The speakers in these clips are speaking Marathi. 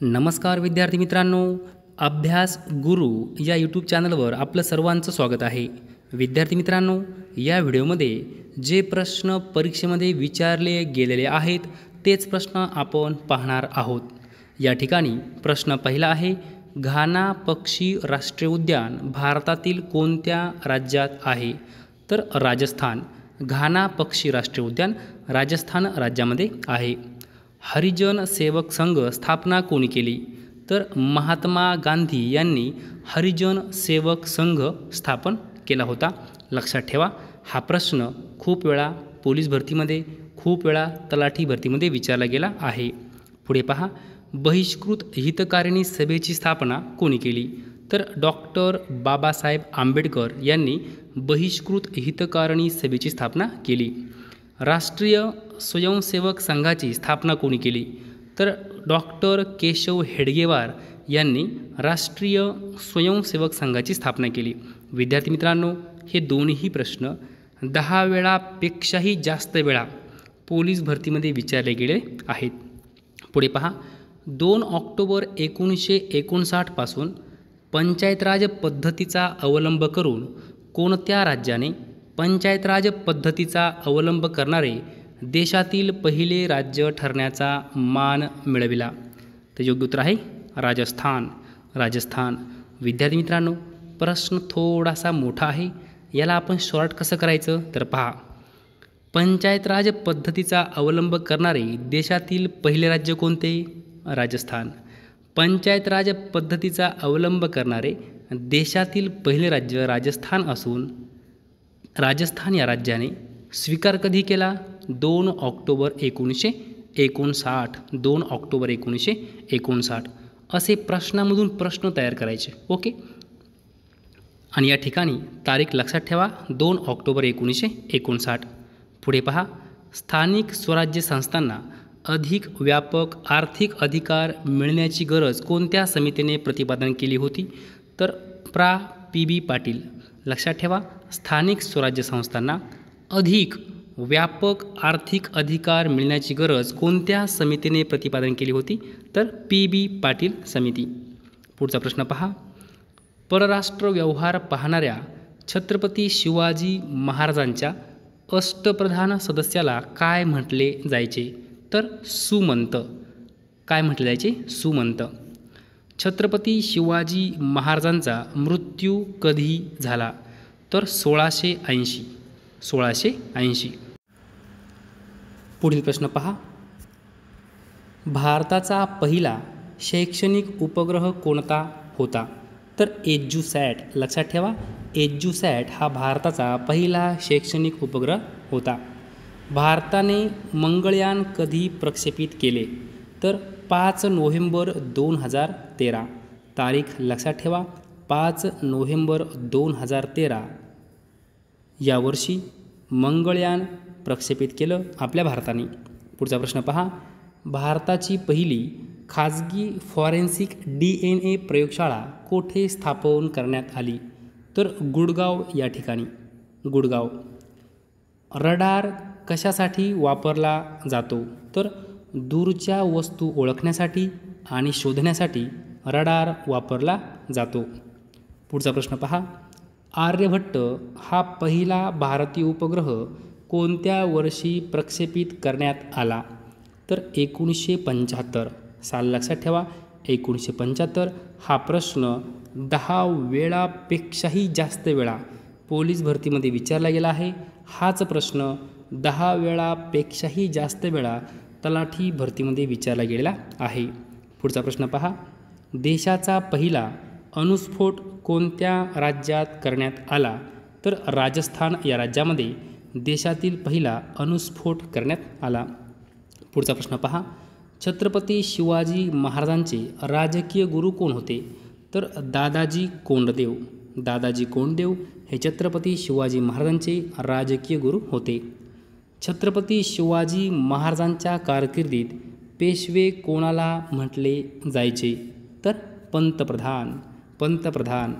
नमस्कार विद्यार्थी मित्रांनो, अभ्यास गुरु या यूट्यूब चॅनलवर आपलं सर्वांचं स्वागत आहे. विद्यार्थी मित्रांनो, या व्हिडिओमध्ये जे प्रश्न परीक्षेमध्ये विचारले गेलेले आहेत तेच प्रश्न आपण पाहणार आहोत. या ठिकाणी प्रश्न पहिला आहे, घाना पक्षी राष्ट्रीय उद्यान भारतातील कोणत्या राज्यात आहे? तर राजस्थान. घाना पक्षी राष्ट्रीय उद्यान राजस्थान राज्यामध्ये आहे. हरिजन सेवक संघ स्थापना कोणी केली? तर महात्मा गांधी यांनी हरिजन सेवक संघ स्थापन केला होता. लक्षात ठेवा, हा प्रश्न खूप वेळा पोलीस भरतीमध्ये, खूप वेळा तलाठी भरतीमध्ये विचारला गेला आहे. पुढे पहा, बहिष्कृत हितकारिणी सभेची स्थापना कोणी केली? तर डॉक्टर बाबासाहेब आंबेडकर यांनी बहिष्कृत हितकारिणी सभेची स्थापना केली. राष्ट्रीय स्वयंसेवक संघाची स्थापना कोणी केली? तर डॉक्टर केशव हेडगेवार यांनी राष्ट्रीय स्वयंसेवक संघाची स्थापना केली. विद्यार्थी मित्रांनो, हे दोन्ही प्रश्न 10 वेळापेक्षाही जास्त वेळा पोलीस भरतीमध्ये विचारले गेले आहेत. पुढे पहा, 2 ऑक्टोबर 1959 पासून पंचायत राज पद्धतीचा अवलंब करून कोणत्या राज्याने पंचायत राज पद्धतीचा अवलंब करणारे देशातील पहिले राज्य ठरण्याचा मान मिळविला? तर योग्य उत्तर आहे राजस्थान. राजस्थान. विद्यार्थी मित्रांनो, प्रश्न थोडासा मोठा आहे, याला आपण शॉर्ट कसं करायचं? तर पहा, पंचायत राज पद्धतीचा अवलंब करणारे देशातील पहिले राज्य कोणते? राजस्थान. पंचायत राज पद्धतीचा अवलंब करणारे देशातील पहिले राज्य राजस्थान असून राजस्थान या राज्याने स्वीकार कधी केला? 2 ऑक्टोबर 1959. 2 ऑक्टोबर 1959. असे प्रश्नामधून प्रश्न तयार करायचे. ओके. आणि या ठिकाणी तारीख लक्षात ठेवा, 2 ऑक्टोबर 1959. पुढे पहा, स्थानिक स्वराज्य संस्थांना अधिक व्यापक आर्थिक अधिकार मिळण्याची गरज कोणत्या समितीने प्रतिपादन केली होती? तर प्रा. पी.बी. पाटील. लक्षात ठेवा, स्थानिक स्वराज्य संस्थांना अधिक व्यापक आर्थिक अधिकार मिळण्याची गरज कोणत्या समितीने प्रतिपादन केली होती? तर पी.बी. पाटील समिती. पुढचा प्रश्न पहा, परराष्ट्र व्यवहार पाहणाऱ्या छत्रपती शिवाजी महाराजांच्या अष्टप्रधान सदस्याला काय म्हटले जायचे? तर सुमंत. काय म्हटले जायचे? सुमंत. छत्रपती शिवाजी महाराजांचा मृत्यू कधी झाला? तर 1680. 1680. पुढील प्रश्न पहा, भारताचा पहिला शैक्षणिक उपग्रह कोणता होता? तर एज्युसॅट. लक्षात ठेवा, एज्युसॅट हा भारताचा पहिला शैक्षणिक उपग्रह होता. भारताने मंगळयान कधी प्रक्षेपित केले? तर 5 नोव्हेंबर 2013. तारीख लक्षात ठेवा, 5 नोव्हेंबर 2013 यावर्षी मंगळयान प्रक्षेपित केलं आपल्या भारताने. पुढचा प्रश्न पहा, भारताची पहिली खाजगी फॉरेन्सिक DNA प्रयोगशाळा कोठे स्थापन करण्यात आली? तर गुडगाव या ठिकाणी. गुडगाव. रडार कशासाठी वापरला जातो? तर दूरच्या वस्तू ओळखण्यासाठी आणि शोधण्यासाठी रडार वापरला जातो. पुढचा प्रश्न पहा, आर्यभट्ट हा पहिला भारतीय उपग्रह कोणत्या वर्षी प्रक्षेपित करण्यात आला? तर 1975. साल लक्षात ठेवा, 1975. हा प्रश्न 10 वेळापेक्षाही जास्त वेळा पोलीस भरतीमध्ये विचारला गेला आहे. हाच प्रश्न 10 वेळापेक्षाही जास्त वेळा तलाठी भरतीमध्ये विचारला गेलेला आहे. पुढचा प्रश्न पहा, देशाचा पहिला अणुस्फोट कोणत्या राज्यात करण्यात आला? तर राजस्थान या राज्यामध्ये देशातील पहिला अणुस्फोट करण्यात आला. पुढचा प्रश्न पहा, छत्रपती शिवाजी महाराजांचे राजकीय गुरु कोण होते? तर दादाजी कोंडदेव. दादाजी कोंडदेव हे छत्रपती शिवाजी महाराजांचे राजकीय गुरु होते. छत्रपती शिवाजी महाराजांच्या कारकिर्दीत पेशवे कोणाला म्हटले जायचे? तर पंतप्रधान. पंतप्रधान.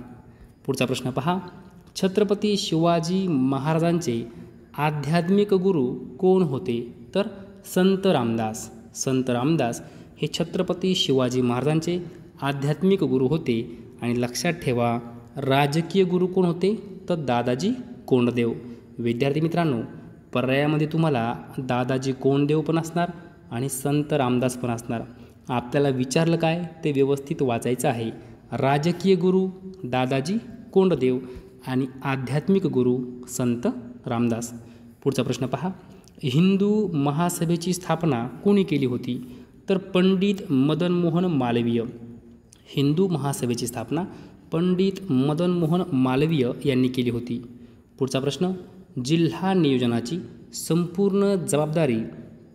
पुढचा प्रश्न पहा, छत्रपती शिवाजी महाराजांचे आध्यात्मिक गुरु कोण होते? तर संत रामदास. संत रामदास हे छत्रपती शिवाजी महाराजांचे आध्यात्मिक गुरु होते. आणि लक्षात ठेवा, राजकीय गुरु कोण होते? तर दादाजी कोंडदेव. विद्यार्थी मित्रांनो, पर्यायामध्ये तुम्हाला दादाजी कोंडदेव पण असणार आणि संत रामदास पण असणार. आपल्याला विचारलं काय ते व्यवस्थित वाचायचं आहे. राजकीय गुरु दादाजी कोंडदेव आणि आध्यात्मिक गुरु संत रामदास. पुढचा प्रश्न पहा. हिंदू महासभेची स्थापना कोणी केली होती? तर पंडित मदन मोहन मालवीय. हिंदू महासभेची स्थापना पंडित मदन मोहन मालवीय यांनी केली होती. पुढचा प्रश्न. जिल्हा नियोजनाची संपूर्ण जबाबदारी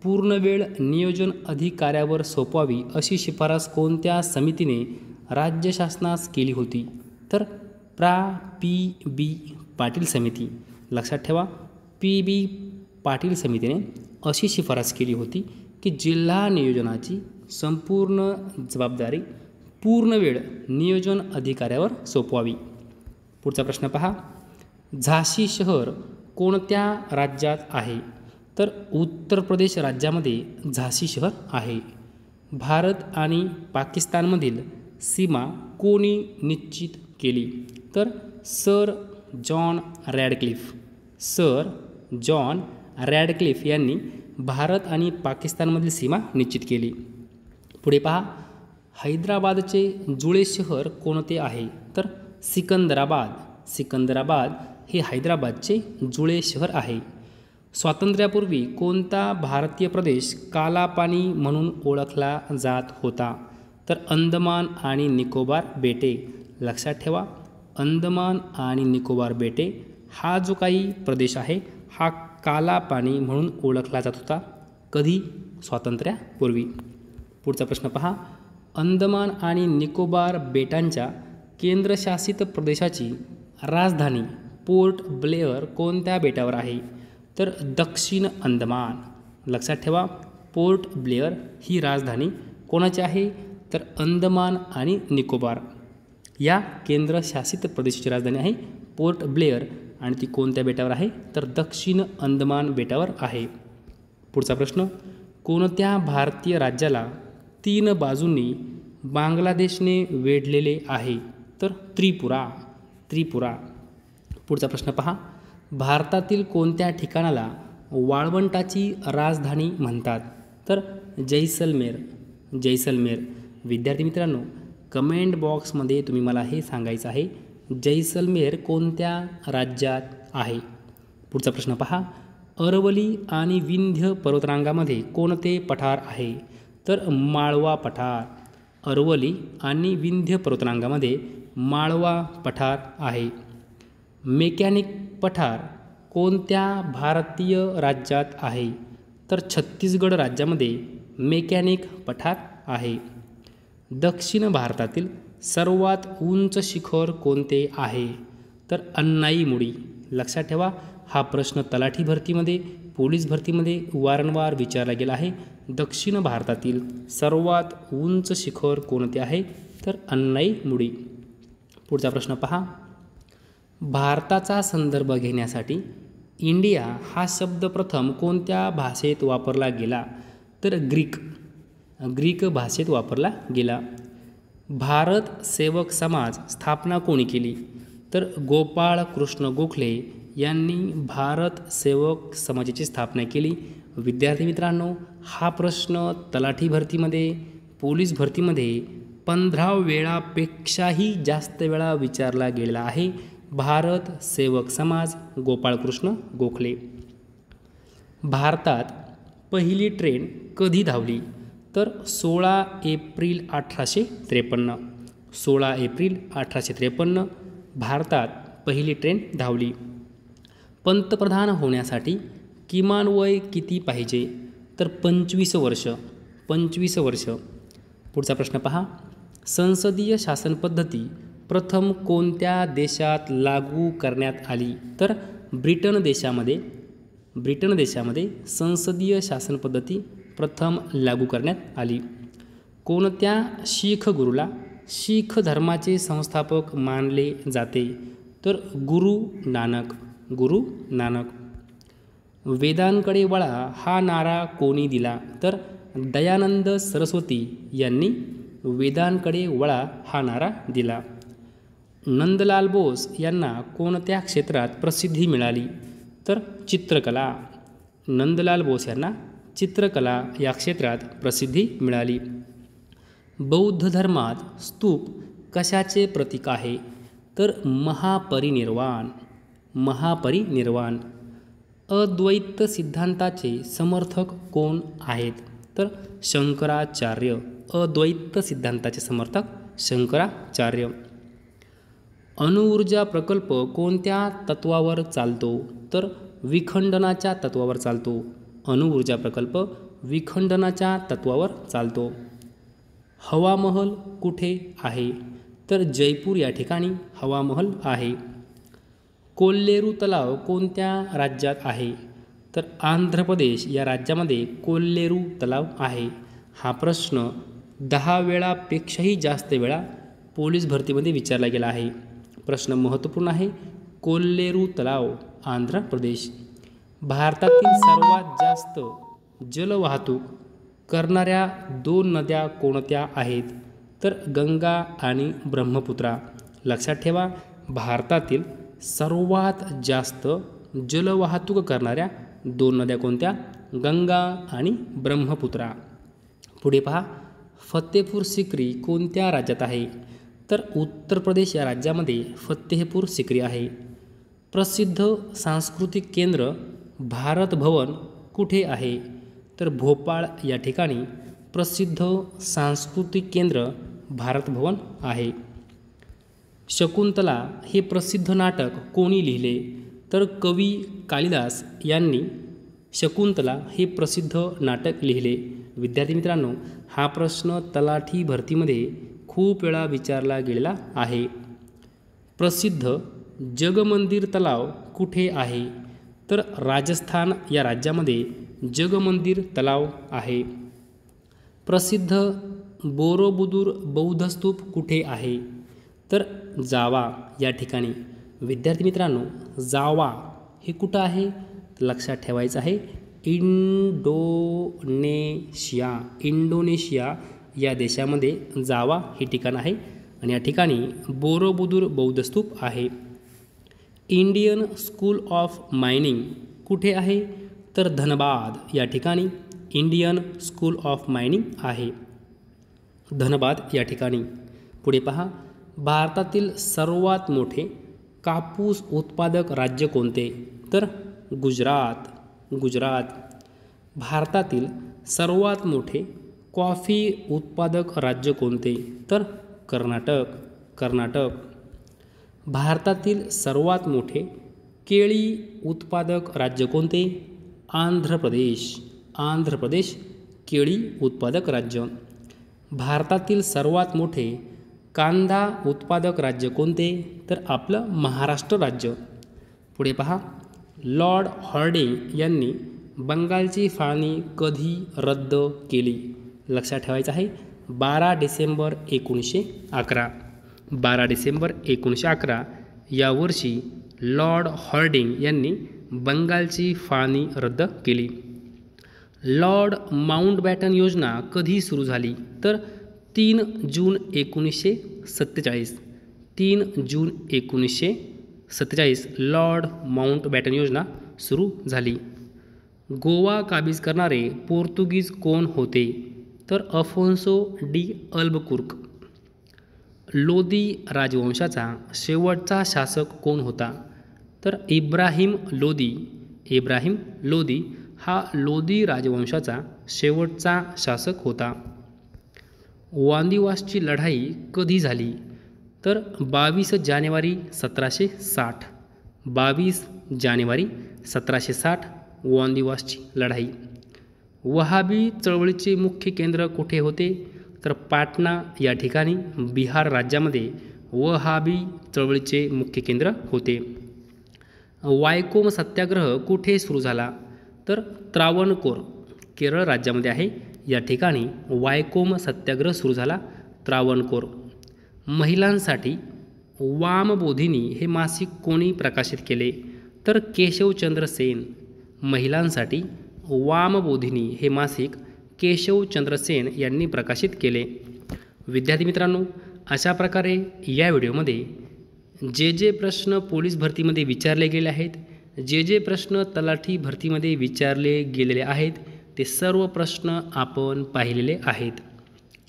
पूर्णवेळ नियोजन अधिकाऱ्यावर सोपवावी अशी शिफारस कोणत्या समितीने राज्य शासनास केली होती? तर पी.बी. पाटील समिती. लक्षात ठेवा, पी.बी. पाटील समितीने अशी शिफारस केली होती की जिल्हा नियोजनाची संपूर्ण जबाबदारी पूर्णवेळ नियोजन अधिकाऱ्यावर सोपवावी. पुढचा प्रश्न पहा. झाशी शहर कोणत्या राज्यात आहे? तर उत्तर प्रदेश राज्यामध्ये झाशी शहर आहे. भारत आणि पाकिस्तानमधील सीमा कोणी निश्चित केली? तर sir John Radcliffe. Sir John Radcliffe यांनी भारत आणि पाकिस्तानमधील सीमा निश्चित केली. पुढे पहा. हैदराबादचे जुळे शहर कोणते आहे? तर सिकंदराबाद. सिकंदराबाद हे हैदराबादचे जुळे शहर आहे. स्वातंत्र्यापूर्वी कोणता भारतीय प्रदेश कालापानी म्हणून ओळखला जात होता? तर अंदमान आणि निकोबार बेटे. लक्षात ठेवा, अंदमान आणि निकोबार बेटे हा जो काही प्रदेश आहे हा कालापानी म्हणून ओळखला जात होता. कधी? स्वातंत्र्यापूर्वी. पुढचा प्रश्न पहा. अंदमान आणि निकोबार बेटांच्या केंद्रशासित प्रदेशाची राजधानी पोर्ट ब्लेअर कोणत्या बेटावर आहे? तर दक्षिण अंदमान. लक्षात ठेवा, पोर्ट ब्लेअर ही राजधानी कोणाची आहे? तर अंदमान आणि निकोबार या केंद्रशासित प्रदेशाची राजधानी आहे पोर्ट ब्लेअर आणि ती कोणत्या बेटावर आहे? तर दक्षिण अंदमान बेटावर आहे. पुढचा प्रश्न. कोणत्या भारतीय राज्याला 3 बाजूंनी बांगलादेशने वेढलेले आहे? तर त्रिपुरा. त्रिपुरा. पुढचा प्रश्न पहा. भारतातील कोणत्या ठिकाणाला वाळवंटाची राजधानी म्हणतात? तर जैसलमेर. जैसलमेर. विद्यार्थी मित्रांनो, कमेंट बॉक्समध्ये तुम्ही मला हे सांगायचं आहे, जैसलमेर कोणत्या राज्यात आहे? पुढचा प्रश्न पहा. अरवली आणि विंध्य पर्वतरांगामध्ये कोणते पठार आहे? तर माळवा पठार. अरवली आणि विंध्य पर्वतरांगामध्ये माळवा पठार आहे. मेकॅनिक पठार कोणत्या भारतीय राज्यात आहे? तर छत्तीसगड राज्यामध्ये मेकॅनिक पठार आहे. दक्षिण भारतातील सर्वात उंच शिखर कोणते आहे? तर अन्नाईमुडी. लक्षात ठेवा, हा प्रश्न तलाठी भरतीमध्ये, पोलीस भरतीमध्ये वारंवार विचारला गेला आहे. दक्षिण भारतातील सर्वात उंच शिखर कोणते आहे? तर अन्नाईमुडी. पुढचा प्रश्न पहा. भारताचा संदर्भ घेण्यासाठी इंडिया हा शब्द प्रथम कोणत्या भाषेत वापरला गेला? तर ग्रीक. ग्रीक भाषेत वापरला गेला. भारत सेवक समाज स्थापना कोणी केली? तर गोपाळ कृष्ण गोखले यांनी भारत सेवक समाजाची स्थापना केली. विद्यार्थी मित्रांनो, हा प्रश्न तलाठी भरतीमध्ये, पोलीस भरतीमध्ये 15 वेळापेक्षाही जास्त वेळा विचारला गेला आहे. भारत सेवक समाज, गोपाळकृष्ण गोखले. भारतात पहिली ट्रेन कधी धावली? तर 16 एप्रिल 1853. 16 एप्रिल 1853 भारतात पहिली ट्रेन धावली. पंतप्रधान होण्यासाठी किमान वय किती पाहिजे? तर 25 वर्ष. 25 वर्ष. पुढचा प्रश्न पहा. संसदीय शासन पद्धती प्रथम कोणत्या देशात लागू करण्यात आली? तर ब्रिटन देशामध्ये. ब्रिटन देशामध्ये संसदीय शासन पद्धती प्रथम लागू करण्यात आली. कोणत्या शीख गुरुला शीख धर्माचे संस्थापक मानले जाते? तर गुरु नानक. गुरु नानक. वेदांकडे वळा हा नारा कोणी दिला? तर दयानंद सरस्वती यांनी वेदांकडे वळा हा नारा दिला. नंदलाल बोस यांना कोणत्या क्षेत्रात प्रसिद्धी मिळाली? तर चित्रकला. नंदलाल बोस यांना चित्रकला या क्षेत्रात प्रसिद्धी मिळाली. बौद्ध धर्मात स्तूप कशाचे प्रतीक आहे? तर महापरिनिर्वाण. महापरिनिर्वाण. अद्वैत सिद्धांताचे समर्थक कोण आहेत? तर शंकराचार्य. अद्वैत सिद्धांताचे समर्थक शंकराचार्य. अणुऊर्जा प्रकल्प कोणत्या तत्वावर चालतो? तर विखंडनाच्या तत्वावर चालतो. अणुऊर्जा प्रकल्प विखंडनाच्या तत्वावर चालतो. हवामहल कुठे आहे? तर जयपूर या ठिकाणी हवामहल आहे. कोल्लेरू तलाव कोणत्या राज्यात आहे? तर आंध्र प्रदेश या राज्यामध्ये कोल्लेरू तलाव आहे. हा प्रश्न 10 वेळापेक्षाही जास्त वेळा पोलीस भरतीमध्ये विचारला गेला आहे. प्रश्न महत्त्वपूर्ण आहे. कोल्लेरू तलाव, आंध्र प्रदेश. भारतातील सर्वात जास्त जलवाहतूक करणाऱ्या 2 नद्या कोणत्या आहेत? तर गंगा आणि ब्रह्मपुत्रा. लक्षात ठेवा, भारतातील सर्वात जास्त जलवाहतूक करणाऱ्या 2 नद्या कोणत्या? गंगा आणि ब्रह्मपुत्रा. पुढे पहा, फतेपूर सिक्री कोणत्या राज्यात आहे? तर उत्तर प्रदेश या राज्यामध्ये फतेहपूर सिक्री आहे. प्रसिद्ध सांस्कृतिक केंद्र भारत भवन कुठे आहे? तर भोपाळ या ठिकाणी प्रसिद्ध सांस्कृतिक केंद्र भारत भवन आहे. शकुंतला हे प्रसिद्ध नाटक कोणी लिहिले? तर कवी कालिदास यांनी शकुंतला हे प्रसिद्ध नाटक लिहिले. विद्यार्थी मित्रांनो, हा प्रश्न तलाठी भरतीमध्ये खूप वेळा विचारला गेलेला आहे. प्रसिद्ध जगमंदिर तलाव कुठे आहे? तर राजस्थान या राज्यामध्ये जगमंदिर तलाव आहे. प्रसिद्ध बोरोबुदूर बौद्ध स्तूप कुठे आहे? तर जावा या ठिकाणी. विद्यार्थी मित्रांनो, जावा हे कुठं आहे? लक्षात ठेवायचं आहे, इंडोनेशिया. इंडोनेशिया या देशामध्ये जावा हे ठिकाण आहे आणि या ठिकाणी बोरोबुदूर बौद्ध स्तूप आहे. इंडियन स्कूल ऑफ मायनिंग कुठे आहे? तर धनबाद या ठिकाणी इंडियन स्कूल ऑफ मायनिंग आहे. धनबाद या ठिकाणी. पुढे पहा, भारतातील सर्वात मोठे कापूस उत्पादक राज्य कोणते? तर गुजरात. गुजरात. भारतातील सर्वात मोठे कॉफी उत्पादक राज्य कोणते? तर कर्नाटक. कर्नाटक. भारतातील सर्वात मोठे केळी उत्पादक राज्य कोणते? आंध्र प्रदेश. आंध्र प्रदेश केळी उत्पादक राज्य. भारतातील सर्वात मोठे कांदा उत्पादक राज्य कोणते? तर आपलं महाराष्ट्र राज्य. पुढे पहा, लॉर्ड हॉर्डिंग यांनी बंगालची फाळणी कधी रद्द केली? लक्षात ठेवायचं आहे, 12 डिसेंबर 1911. 12 डिसेंबर 1911 या वर्षी लॉर्ड हॉर्डिंग यांनी बंगालची फाळणी रद्द केली. लॉर्ड माउंटबॅटन योजना कधी सुरू झाली? तर 3 जून 1947. 3 जून 1947 लॉर्ड माउंटबॅटन योजना सुरू झाली. गोवा काबीज करणारे पोर्तुगीज कोण होते? तर अफोन्सो डी अल्बकुर्क. लोदी राजवंशाचा शेवटचा शासक कोण होता? तर इब्राहिम लोदी. इब्राहिम लोदी हा लोदी राजवंशाचा शेवटचा शासक होता. वांदिवासची लढाई कधी झाली? तर 22 जानेवारी 1760. 22 जानेवारी 1760 वांदिवासची लढाई. वहाबी चळवळीचे मुख्य केंद्र कुठे होते? तर पाटणा या ठिकाणी बिहार राज्यामध्ये वहाबी चळवळीचे मुख्य केंद्र होते. वायकोम सत्याग्रह कुठे सुरू झाला? तर त्रावणकोर केरळ राज्यामध्ये आहे. या ठिकाणी वायकोम सत्याग्रह सुरू झाला, त्रावणकोर. महिलांसाठी वामबोधिनी हे मासिक कोणी प्रकाशित केले? तर केशवचंद्र सेन. महिलांसाठी वामबोधिनी हे मासिक केशवचंद्र सेन यांनी प्रकाशित केले. विद्यार्थी मित्रांनो, अशा प्रकारे या व्हिडिओमध्ये जे प्रश्न पोलीस भरतीमध्ये विचारले गेले आहेत, जे प्रश्न तलाठी भरतीमध्ये विचारले गेलेले आहेत, ते सर्व प्रश्न आपण पाहिलेले आहेत.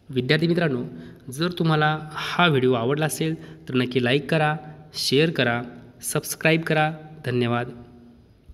विद्यार्थी मित्रांनो, जर तुम्हाला हा व्हिडिओ आवडला असेल तर नक्की लाईक करा, शेअर करा, सबस्क्राईब करा. धन्यवाद.